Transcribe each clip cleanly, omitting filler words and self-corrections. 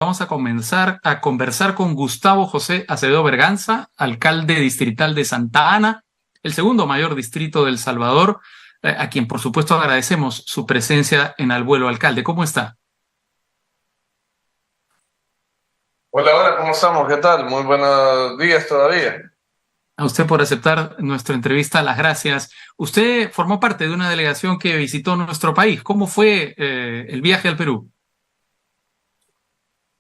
Vamos a comenzar a conversar con Gustavo José Acevedo Berganza, alcalde distrital de Santa Ana, el segundo mayor distrito de El Salvador, a quien por supuesto agradecemos su presencia en Al Vuelo. Alcalde, ¿cómo está? Hola, hola, ¿cómo estamos? ¿Qué tal? Muy buenos días todavía. A usted por aceptar nuestra entrevista, las gracias. Usted formó parte de una delegación que visitó nuestro país. ¿Cómo fue el viaje al Perú?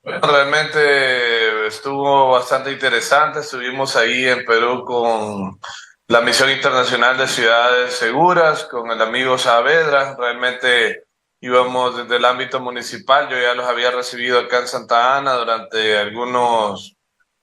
Bueno, realmente estuvo bastante interesante. Estuvimos ahí en Perú con la Misión Internacional de Ciudades Seguras, con el amigo Saavedra. Realmente íbamos desde el ámbito municipal. Yo ya los había recibido acá en Santa Ana durante algunos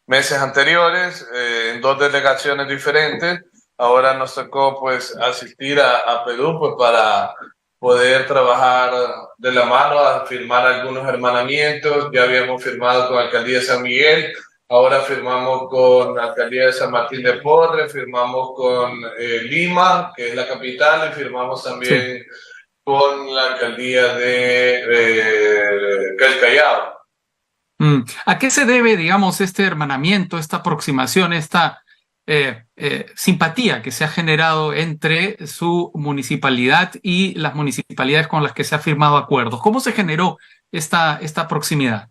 meses anteriores, en dos delegaciones diferentes. Ahora nos tocó pues asistir a Perú pues para poder trabajar de la mano a firmar algunos hermanamientos. Ya habíamos firmado con la Alcaldía de San Miguel, ahora firmamos con la Alcaldía de San Martín de Porres, firmamos con Lima, que es la capital, y firmamos Sí. también con la Alcaldía de El Callao. ¿A qué se debe, digamos, este hermanamiento, esta aproximación, esta simpatía que se ha generado entre su municipalidad y las municipalidades con las que se ha firmado acuerdos? ¿Cómo se generó esta proximidad?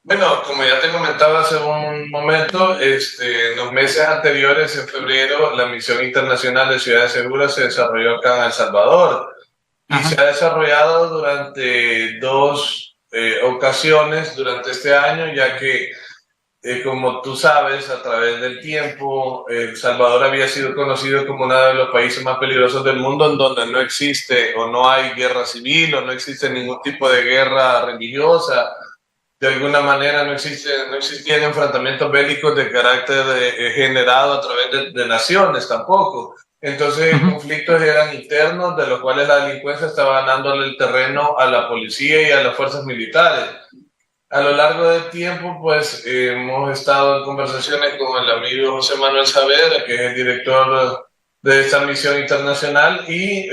Bueno, como ya te comentaba hace un momento, en los meses anteriores, en febrero, la Misión Internacional de Ciudades Seguras se desarrolló acá en El Salvador y se Ajá. ha desarrollado durante dos ocasiones durante este año, ya que, como tú sabes, a través del tiempo, El Salvador había sido conocido como uno de los países más peligrosos del mundo en donde no existe o no hay guerra civil o no existe ningún tipo de guerra religiosa. De alguna manera no existían enfrentamientos bélicos de carácter generado a través de naciones tampoco. Entonces, Ujú. conflictos eran internos, de los cuales la delincuencia estaba ganándole el terreno a la policía y a las fuerzas militares. A lo largo del tiempo, pues hemos estado en conversaciones con el amigo José Manuel Saavedra, que es el director de esta misión internacional, y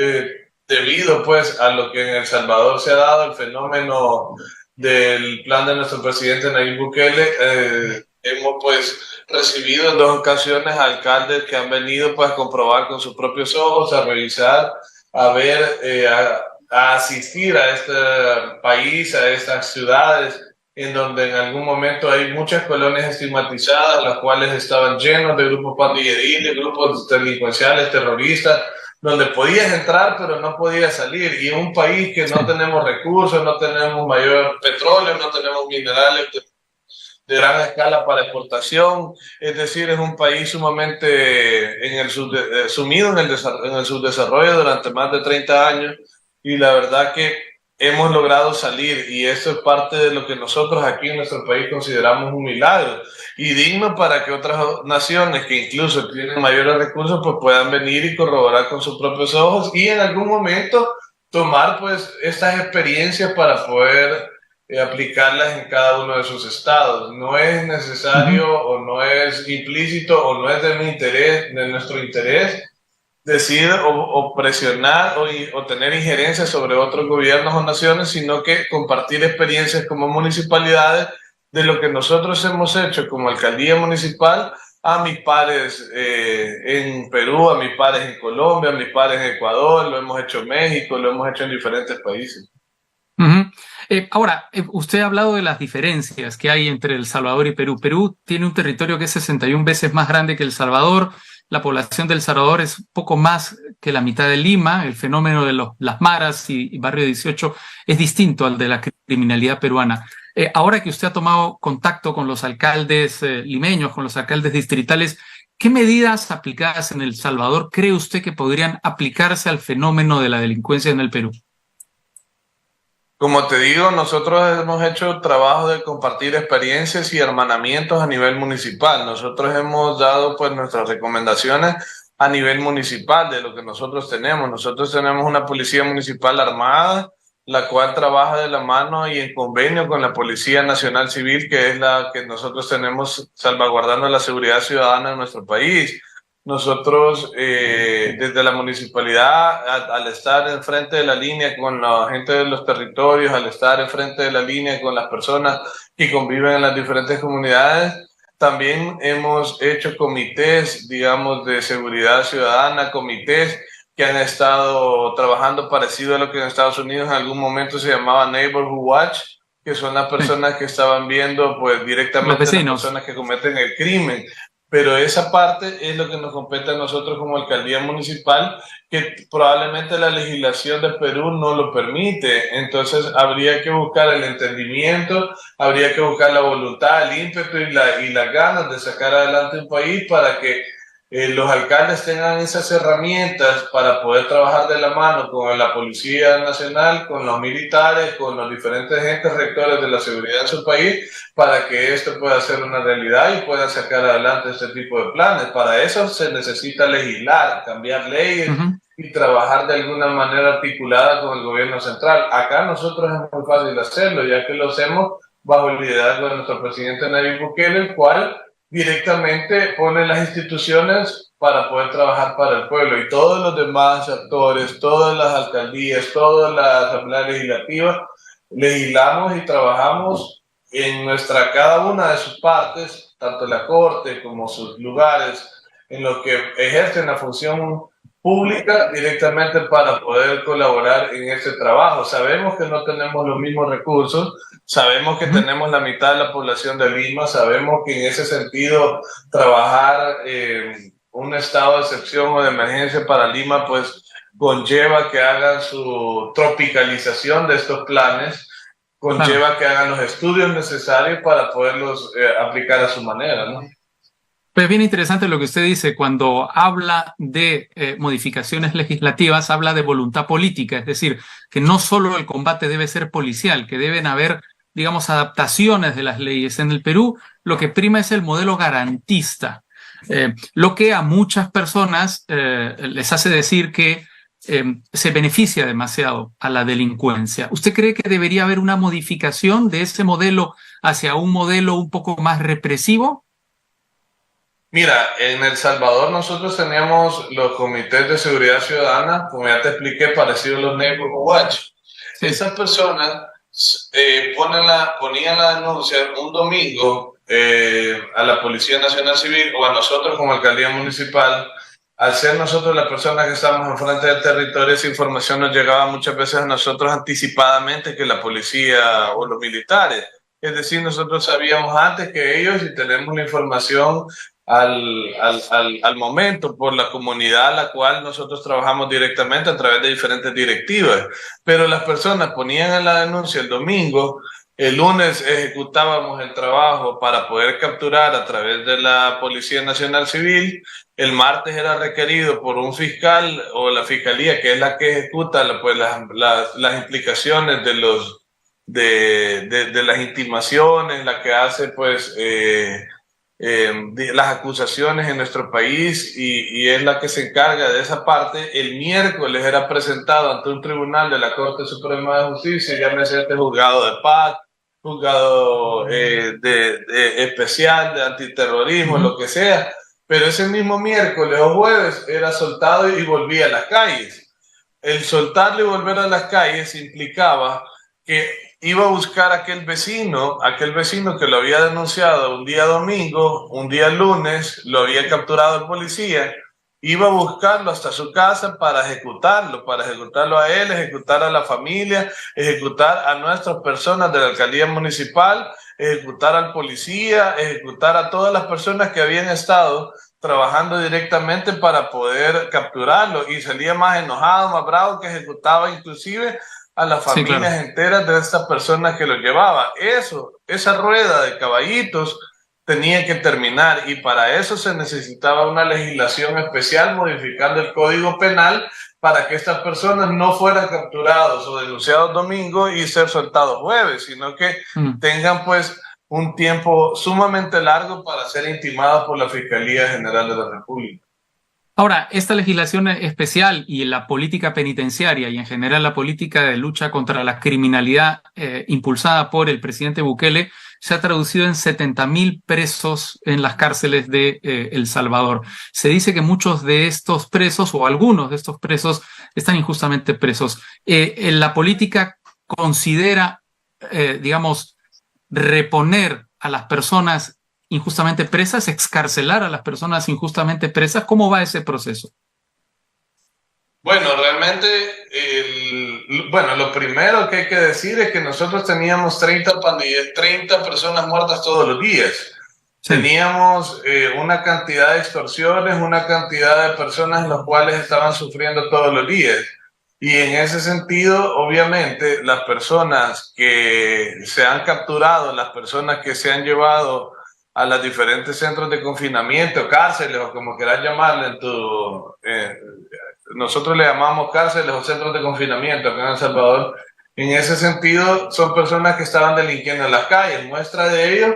debido pues a lo que en El Salvador se ha dado, el fenómeno del plan de nuestro presidente Nayib Bukele, hemos pues recibido en dos ocasiones alcaldes que han venido pues a comprobar con sus propios ojos, a revisar, a ver, a asistir a este país, a estas ciudades en donde en algún momento hay muchas colonias estigmatizadas, las cuales estaban llenos de grupos pandilleriles, grupos delincuenciales, terroristas, donde podías entrar pero no podías salir. Y en un país que no Sí. tenemos recursos, no tenemos mayor petróleo, no tenemos minerales de gran escala para exportación, es decir, es un país sumamente sumido en el subdesarrollo durante más de 30 años, y la verdad que hemos logrado salir, y eso es parte de lo que nosotros aquí en nuestro país consideramos un milagro y digno para que otras naciones que incluso tienen mayores recursos pues puedan venir y corroborar con sus propios ojos y en algún momento tomar pues estas experiencias para poder aplicarlas en cada uno de sus estados. No es Ujú. necesario o no es implícito o no es de mi interés, de nuestro interés, decir o presionar o tener injerencia sobre otros gobiernos o naciones, sino que compartir experiencias como municipalidades de lo que nosotros hemos hecho como alcaldía municipal a mis pares en Perú, a mis pares en Colombia, a mis pares en Ecuador, lo hemos hecho en México, lo hemos hecho en diferentes países. Ujú. Ahora, usted ha hablado de las diferencias que hay entre El Salvador y Perú. Perú tiene un territorio que es 61 veces más grande que El Salvador. La población de El Salvador es poco más que la mitad de Lima. El fenómeno de las maras y Barrio 18 es distinto al de la criminalidad peruana. Ahora que usted ha tomado contacto con los alcaldes limeños, con los alcaldes distritales, ¿qué medidas aplicadas en El Salvador cree usted que podrían aplicarse al fenómeno de la delincuencia en el Perú? Como te digo, nosotros hemos hecho trabajo de compartir experiencias y hermanamientos a nivel municipal. Nosotros hemos dado pues nuestras recomendaciones a nivel municipal de lo que nosotros tenemos. Nosotros tenemos una policía municipal armada, la cual trabaja de la mano y en convenio con la Policía Nacional Civil, que es la que nosotros tenemos salvaguardando la seguridad ciudadana de nuestro país. nosotros desde la municipalidad, al estar enfrente de la línea con la gente de los territorios, al estar enfrente de la línea con las personas que conviven en las diferentes comunidades, también hemos hecho comités, digamos, de seguridad ciudadana, comités que han estado trabajando parecido a lo que en Estados Unidos en algún momento se llamaba Neighborhood Watch, que son las Sí. personas que estaban viendo pues Los directamente las vecinos. personas que cometen el crimen. Pero esa parte es lo que nos compete a nosotros como alcaldía municipal, que probablemente la legislación de Perú no lo permite. Entonces habría que buscar el entendimiento, habría que buscar la voluntad, el ímpetu y las ganas de sacar adelante un país para que los alcaldes tengan esas herramientas para poder trabajar de la mano con la Policía Nacional, con los militares, con los diferentes entes rectores de la seguridad en su país, para que esto pueda ser una realidad y puedan sacar adelante este tipo de planes. Para eso se necesita legislar, cambiar leyes y trabajar de alguna manera articulada con el gobierno central. Acá nosotros es muy fácil hacerlo, ya que lo hacemos bajo el liderazgo de nuestro presidente Nayib Bukele, el cual directamente pone las instituciones para poder trabajar para el pueblo, y todos los demás actores, todas las alcaldías, toda la Asamblea Legislativa, legislamos y trabajamos en cada una de sus partes, tanto la Corte como sus lugares, en los que ejercen la función pública directamente para poder colaborar en este trabajo. Sabemos que no tenemos los mismos recursos, sabemos que tenemos la mitad de la población de Lima, sabemos que en ese sentido trabajar un estado de excepción o de emergencia para Lima pues conlleva que hagan su tropicalización de estos planes, conlleva Claro. que hagan los estudios necesarios para poderlos aplicar a su manera, ¿no? Pues bien interesante lo que usted dice. Cuando habla de modificaciones legislativas, habla de voluntad política, es decir, que no solo el combate debe ser policial, que deben haber, digamos, adaptaciones de las leyes. En el Perú, lo que prima es el modelo garantista, lo que a muchas personas les hace decir que se beneficia demasiado a la delincuencia. ¿Usted cree que debería haber una modificación de ese modelo hacia un modelo un poco más represivo? Mira, en El Salvador nosotros teníamos los comités de seguridad ciudadana, como ya te expliqué, parecidos a los Neighborhood Watch. Sí. Esas personas ponían la denuncia un domingo a la Policía Nacional Civil o a nosotros como alcaldía municipal. Al ser nosotros las personas que estamos enfrente del territorio, esa información nos llegaba muchas veces a nosotros anticipadamente que la policía o los militares. Es decir, nosotros sabíamos antes que ellos y tenemos la información al momento por la comunidad a la cual nosotros trabajamos directamente a través de diferentes directivas. Pero las personas ponían en la denuncia el domingo, el lunes ejecutábamos el trabajo para poder capturar a través de la Policía Nacional Civil, el martes era requerido por un fiscal o la fiscalía, que es la que ejecuta pues, las implicaciones de las intimaciones, la que hace pues las acusaciones en nuestro país y es la que se encarga de esa parte. El miércoles era presentado ante un tribunal de la Corte Suprema de Justicia, llámese este juzgado de paz, juzgado especial de antiterrorismo, lo que sea, pero ese mismo miércoles o jueves era soltado y volvía a las calles. El soltarlo y volver a las calles implicaba que iba a buscar a aquel vecino que lo había denunciado un día domingo, un día lunes, lo había capturado el policía, iba a buscarlo hasta su casa para ejecutarlo a él, ejecutar a la familia, ejecutar a nuestras personas de la alcaldía municipal, ejecutar al policía, ejecutar a todas las personas que habían estado trabajando directamente para poder capturarlo, y salía más enojado, más bravo, que ejecutaba inclusive a las familias sí, claro, enteras de estas personas que lo llevaba. Esa rueda de caballitos tenía que terminar, y para eso se necesitaba una legislación especial modificando el Código Penal para que estas personas no fueran capturados o denunciados domingo y ser soltados jueves, sino que tengan pues un tiempo sumamente largo para ser intimados por la Fiscalía General de la República. Ahora, esta legislación especial y la política penitenciaria y en general la política de lucha contra la criminalidad impulsada por el presidente Bukele se ha traducido en 70.000 presos en las cárceles de El Salvador. Se dice que muchos de estos presos, o algunos de estos presos, están injustamente presos. La política considera, digamos, reponer a las personas injustamente presas, excarcelar a las personas injustamente presas. ¿Cómo va ese proceso? Bueno, realmente, bueno, lo primero que hay que decir es que nosotros teníamos 30 pandillas, 30 personas muertas todos los días. Sí. Teníamos una cantidad de extorsiones, una cantidad de personas las cuales estaban sufriendo todos los días. Y en ese sentido, obviamente, las personas que se han capturado, las personas que se han llevado a los diferentes centros de confinamiento, cárceles o como quieras llamarle nosotros le llamamos cárceles o centros de confinamiento acá en El Salvador. En ese sentido, son personas que estaban delinquiendo en las calles. Muestra de ello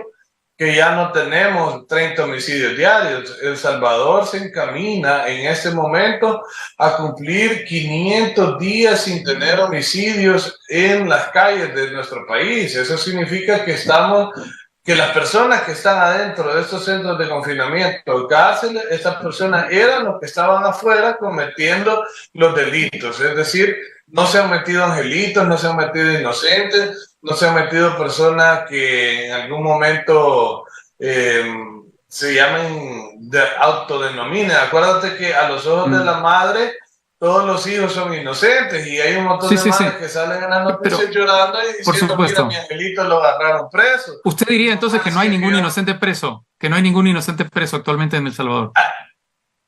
que ya no tenemos 30 homicidios diarios. El Salvador se encamina en este momento a cumplir 500 días sin tener homicidios en las calles de nuestro país. Eso significa que las personas que están adentro de estos centros de confinamiento, cárceles, estas personas eran los que estaban afuera cometiendo los delitos. Es decir, no se han metido angelitos, no se han metido inocentes, no se han metido personas que en algún momento se llamen, autodenominen. Acuérdate que a los ojos de la madre todos los hijos son inocentes y hay un montón de madres que salen en las noticias llorando y diciendo, mira, mi angelito lo agarraron preso. ¿Usted diría entonces que no hay ningún inocente preso? Que no hay ningún inocente preso actualmente en El Salvador.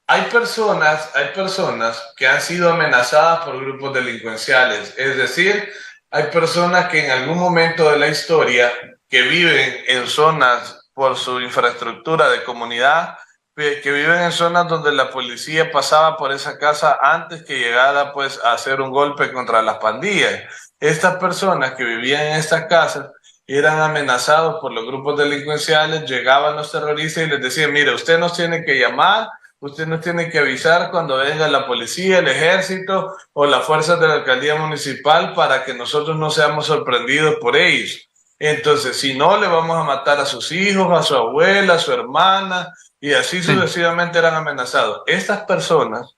Hay personas que han sido amenazadas por grupos delincuenciales. Es decir, hay personas que en algún momento de la historia que viven en zonas por su infraestructura de comunidad, que viven en zonas donde la policía pasaba por esa casa antes que llegara pues a hacer un golpe contra las pandillas. Estas personas que vivían en estas casas eran amenazados por los grupos delincuenciales, llegaban los terroristas y les decían, mire, usted nos tiene que llamar, usted nos tiene que avisar cuando venga la policía, el ejército o las fuerzas de la alcaldía municipal para que nosotros no seamos sorprendidos por ellos. Entonces, si no, le vamos a matar a sus hijos, a su abuela, a su hermana, y así sucesivamente eran amenazados. Estas personas,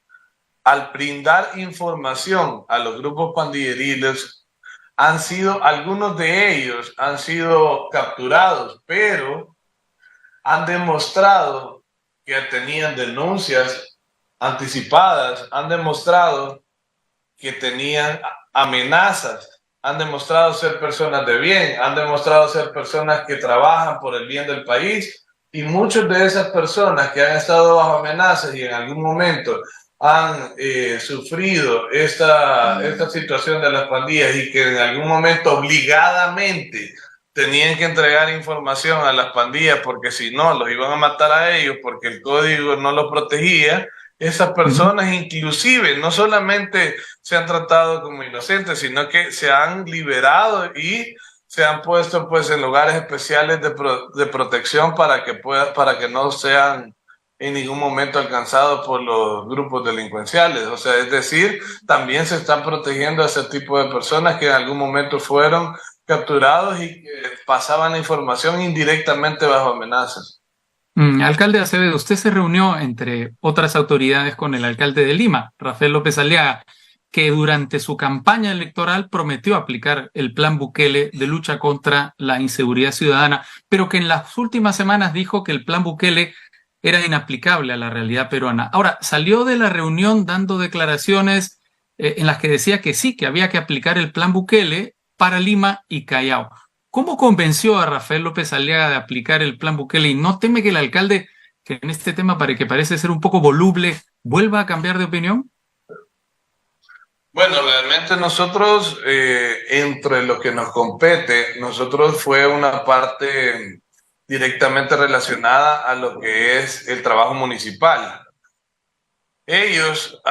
al brindar información a los grupos pandilleriles, algunos de ellos han sido capturados, pero han demostrado que tenían denuncias anticipadas, han demostrado que tenían amenazas, han demostrado ser personas de bien, han demostrado ser personas que trabajan por el bien del país, y muchas de esas personas que han estado bajo amenazas y en algún momento han sufrido esta situación de las pandillas y que en algún momento obligadamente tenían que entregar información a las pandillas porque si no los iban a matar a ellos porque el código no los protegía. Esas personas inclusive no solamente se han tratado como inocentes, sino que se han liberado y se han puesto pues en lugares especiales de protección para que no sean en ningún momento alcanzados por los grupos delincuenciales. O sea, es decir, también se están protegiendo a ese tipo de personas que en algún momento fueron capturados y que pasaban la información indirectamente bajo amenazas. Alcalde Acevedo, usted se reunió, entre otras autoridades, con el alcalde de Lima, Rafael López Aliaga, que durante su campaña electoral prometió aplicar el Plan Bukele de lucha contra la inseguridad ciudadana, pero que en las últimas semanas dijo que el Plan Bukele era inaplicable a la realidad peruana. Ahora, salió de la reunión dando declaraciones en las que decía que sí, que había que aplicar el Plan Bukele para Lima y Callao. ¿Cómo convenció a Rafael López Aliaga de aplicar el Plan Bukele? ¿Y no teme que el alcalde, que en este tema que parece ser un poco voluble, vuelva a cambiar de opinión? Bueno, realmente nosotros, entre lo que nos compete, nosotros fue una parte directamente relacionada a lo que es el trabajo municipal. Ellos,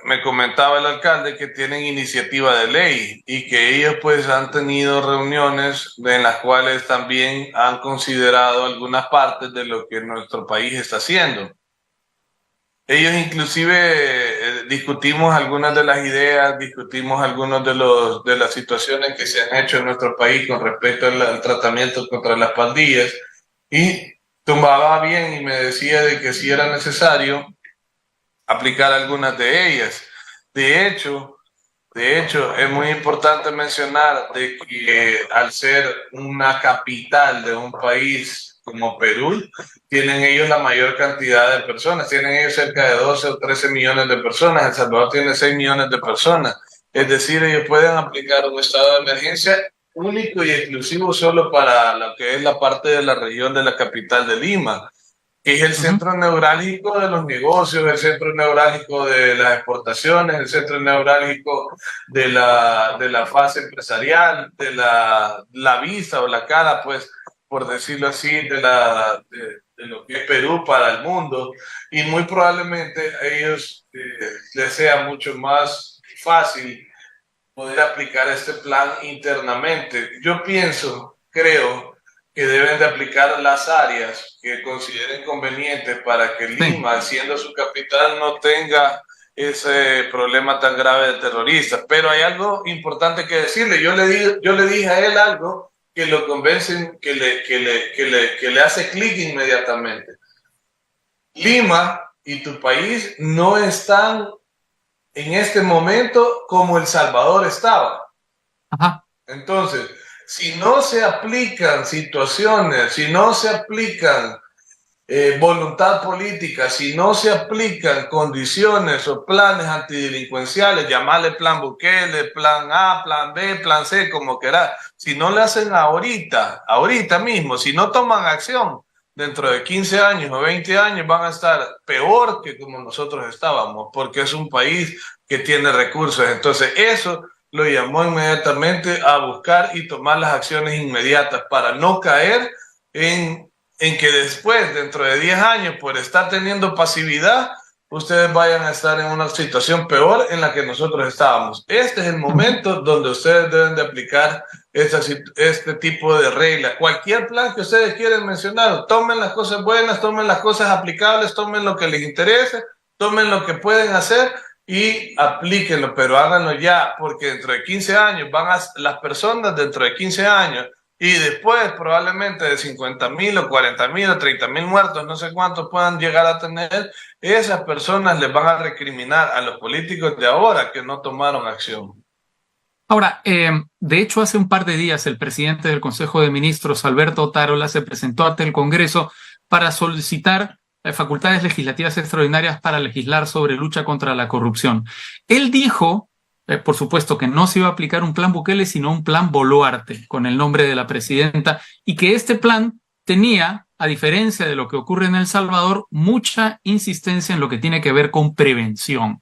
me comentaba el alcalde que tienen iniciativa de ley y que ellos pues han tenido reuniones en las cuales también han considerado algunas partes de lo que nuestro país está haciendo. Ellos inclusive discutimos algunas de las ideas, discutimos algunas de las situaciones que se han hecho en nuestro país con respecto al tratamiento contra las pandillas, y tomaba bien y me decía de que sí era necesario aplicar algunas de ellas. De hecho, es muy importante mencionar de que al ser una capital de un país como Perú, tienen ellos la mayor cantidad de personas, tienen ellos cerca de 12 o 13 millones de personas, El Salvador tiene 6 millones de personas, es decir, ellos pueden aplicar un estado de emergencia único y exclusivo solo para lo que es la parte de la región de la capital de Lima, que es el centro neurálgico de los negocios, el centro neurálgico de las exportaciones, el centro neurálgico de la fase empresarial, de la visa o la cara, pues, por decirlo así, de lo que es Perú para el mundo. Y muy probablemente a ellos les sea mucho más fácil poder aplicar este plan internamente. Yo creo que deben de aplicar las áreas que consideren convenientes para que Lima, sí, siendo su capital, no tenga ese problema tan grave de terroristas. Pero hay algo importante que decirle. Yo le dije a él algo que lo convencen, que le hace clic inmediatamente. Lima y tu país no están en este momento como El Salvador estaba. Ajá. Entonces, si no se aplican situaciones, si no se aplican voluntad política, si no se aplican condiciones o planes antidelincuenciales, llamarle plan Bukele, plan A, plan B, plan C, como quieras, si no le hacen ahorita mismo, si no toman acción, dentro de 15 años o 20 años van a estar peor que como nosotros estábamos, porque es un país que tiene recursos. Entonces eso lo llamó inmediatamente a buscar y tomar las acciones inmediatas para no caer en que después, dentro de 10 años, por estar teniendo pasividad, ustedes vayan a estar en una situación peor en la que nosotros estábamos. Este es el momento donde ustedes deben de aplicar este tipo de reglas. Cualquier plan que ustedes quieran mencionar, tomen las cosas buenas, tomen las cosas aplicables, tomen lo que les interese, tomen lo que pueden hacer y aplíquenlo, pero háganlo ya, porque dentro de 15 años las personas dentro de 15 años y después probablemente de 50,000 o 40,000 o 30,000 muertos, no sé cuántos puedan llegar a tener, esas personas les van a recriminar a los políticos de ahora que no tomaron acción. Ahora, de hecho, hace un par de días el presidente del Consejo de Ministros, Alberto Otárola, se presentó ante el Congreso para solicitar facultades legislativas extraordinarias para legislar sobre lucha contra la corrupción. Él dijo, por supuesto, que no se iba a aplicar un plan Bukele, sino un plan Boluarte, con el nombre de la presidenta, y que este plan tenía, a diferencia de lo que ocurre en El Salvador, mucha insistencia en lo que tiene que ver con prevención.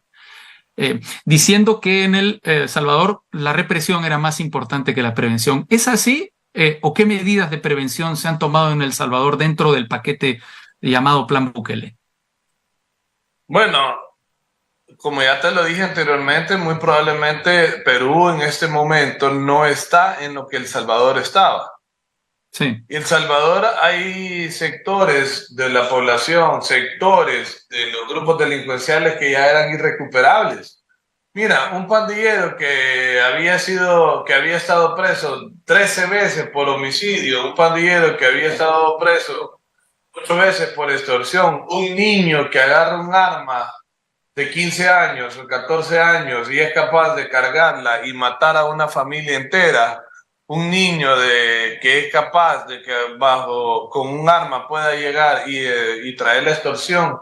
Diciendo que en El Salvador la represión era más importante que la prevención. ¿Es así? ¿O qué medidas de prevención se han tomado en El Salvador dentro del paquete llamado Plan Bukele? Bueno, como ya te lo dije anteriormente, muy probablemente Perú en este momento no está en lo que El Salvador estaba. Sí. Y El Salvador hay sectores de la población, sectores de los grupos delincuenciales que ya eran irrecuperables. Mira, un pandillero que había estado preso 13 veces por homicidio, un pandillero que había estado preso 8 veces por extorsión, un niño que agarra un arma de 15 años o 14 años y es capaz de cargarla y matar a una familia entera, un niño que es capaz de que con un arma pueda llegar y traer la extorsión,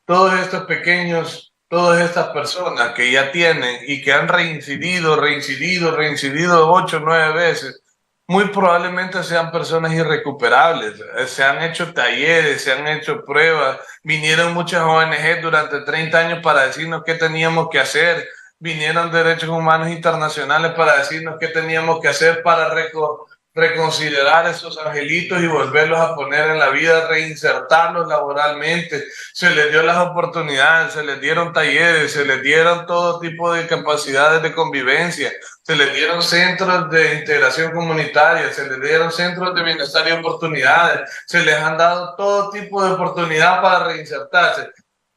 todos estos pequeños, todas estas personas que ya tienen y que han reincidido 8 o 9 veces, muy probablemente sean personas irrecuperables. Se han hecho talleres, se han hecho pruebas, vinieron muchas ONG durante 30 años para decirnos qué teníamos que hacer, vinieron derechos humanos internacionales para decirnos qué teníamos que hacer para reconsiderar esos angelitos y volverlos a poner en la vida, reinsertarlos laboralmente. Se les dio las oportunidades, se les dieron talleres, se les dieron todo tipo de capacidades de convivencia, se les dieron centros de integración comunitaria, se les dieron centros de bienestar y oportunidades, se les han dado todo tipo de oportunidad para reinsertarse.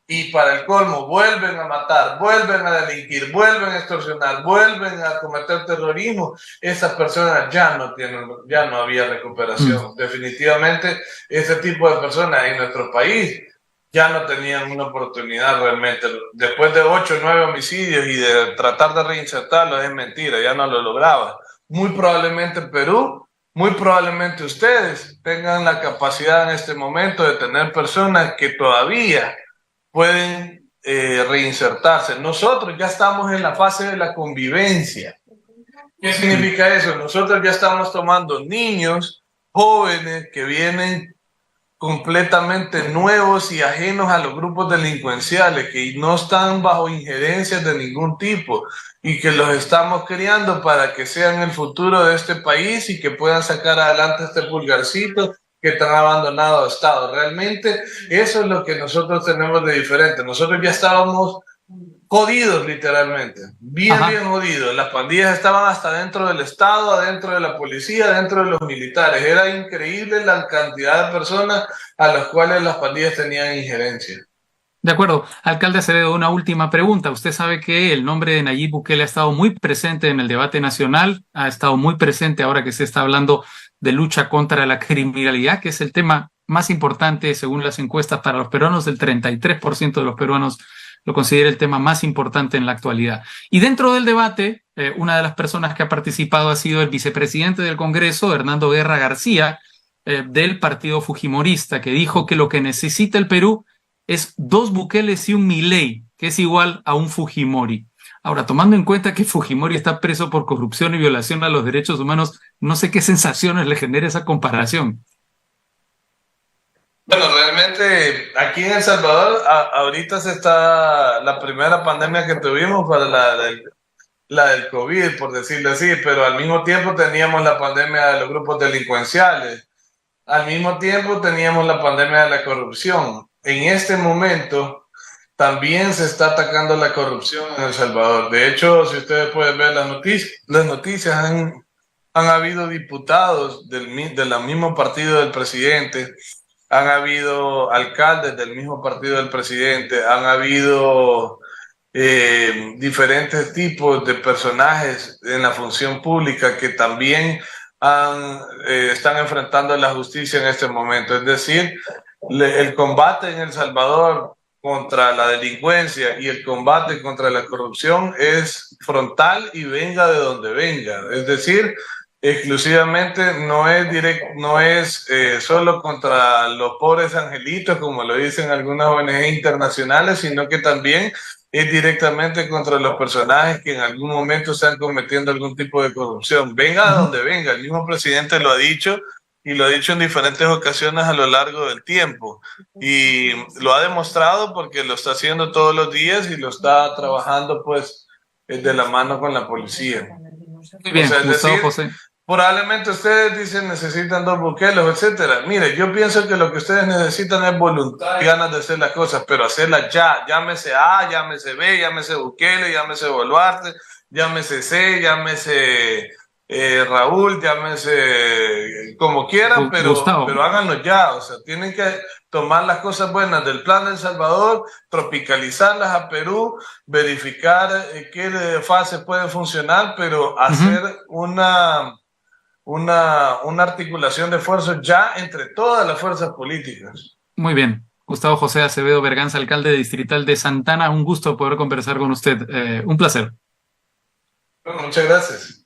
y para el colmo vuelven a matar, vuelven a delinquir, vuelven a extorsionar, vuelven a cometer terrorismo, esas personas ya no tienen, ya no había recuperación. Definitivamente ese tipo de personas en nuestro país ya no tenían una oportunidad realmente. Después de 8 o 9 homicidios y de tratar de reinsertarlos, es mentira, ya no lo lograba. Muy probablemente Perú, muy probablemente ustedes tengan la capacidad en este momento de tener personas que todavía pueden reinsertarse. Nosotros ya estamos en la fase de la convivencia. ¿Qué significa eso? Nosotros ya estamos tomando niños, jóvenes que vienen completamente nuevos y ajenos a los grupos delincuenciales, que no están bajo injerencias de ningún tipo y que los estamos criando para que sean el futuro de este país y que puedan sacar adelante este pulgarcito que tan abandonado Estado. Realmente eso es lo que nosotros tenemos de diferente. Nosotros ya estábamos jodidos literalmente, bien jodidos. Las pandillas estaban hasta dentro del Estado, adentro de la policía, dentro de los militares. Era increíble la cantidad de personas a las cuales las pandillas tenían injerencia. De acuerdo. Alcalde Acevedo, una última pregunta. Usted sabe que el nombre de Nayib Bukele ha estado muy presente en el debate nacional, ha estado muy presente ahora que se está hablando de lucha contra la criminalidad, que es el tema más importante según las encuestas para los peruanos. El 33% de los peruanos lo considera el tema más importante en la actualidad. Y dentro del debate, una de las personas que ha participado ha sido el vicepresidente del Congreso, Hernando Guerra García, del partido fujimorista, que dijo que lo que necesita el Perú es 2 Bukeles y un Milei, que es igual a un Fujimori. Ahora, tomando en cuenta que Fujimori está preso por corrupción y violación a los derechos humanos, no sé qué sensaciones le genera esa comparación. Bueno, realmente aquí en El Salvador ahorita se está la primera pandemia que tuvimos para la del COVID, por decirlo así, pero al mismo tiempo teníamos la pandemia de los grupos delincuenciales, al mismo tiempo teníamos la pandemia de la corrupción. En este momento también se está atacando la corrupción en El Salvador. De hecho, si ustedes pueden ver las noticias han habido diputados del mismo partido del presidente, han habido alcaldes del mismo partido del presidente, han habido diferentes tipos de personajes en la función pública que también están enfrentando la justicia en este momento. Es decir, el combate en El Salvador contra la delincuencia y el combate contra la corrupción es frontal y venga de donde venga. Es decir, exclusivamente no es solo contra los pobres angelitos, como lo dicen algunas ONG internacionales, sino que también es directamente contra los personajes que en algún momento están cometiendo algún tipo de corrupción. Venga de donde venga, el mismo presidente lo ha dicho y lo ha dicho en diferentes ocasiones a lo largo del tiempo. Y lo ha demostrado porque lo está haciendo todos los días y lo está trabajando pues de la mano con la policía. Muy bien, o sea, es Gustavo decir, José. probablemente ustedes dicen necesitan 2 Bukeles, etcétera. Mire, yo pienso que lo que ustedes necesitan es voluntad y ganas de hacer las cosas, pero hacerlas ya. Llámese A, llámese B, llámese Bukele, llámese Boluarte, llámese C, llámese Raúl, llámese como quieran, pero háganlo ya. O sea, tienen que tomar las cosas buenas del Plan de El Salvador, tropicalizarlas a Perú, verificar qué fases pueden funcionar, pero hacer una articulación de esfuerzos ya entre todas las fuerzas políticas. Muy bien. Gustavo José Acevedo Berganza, alcalde distrital de Santana, un gusto poder conversar con usted. Un placer. Bueno, muchas gracias.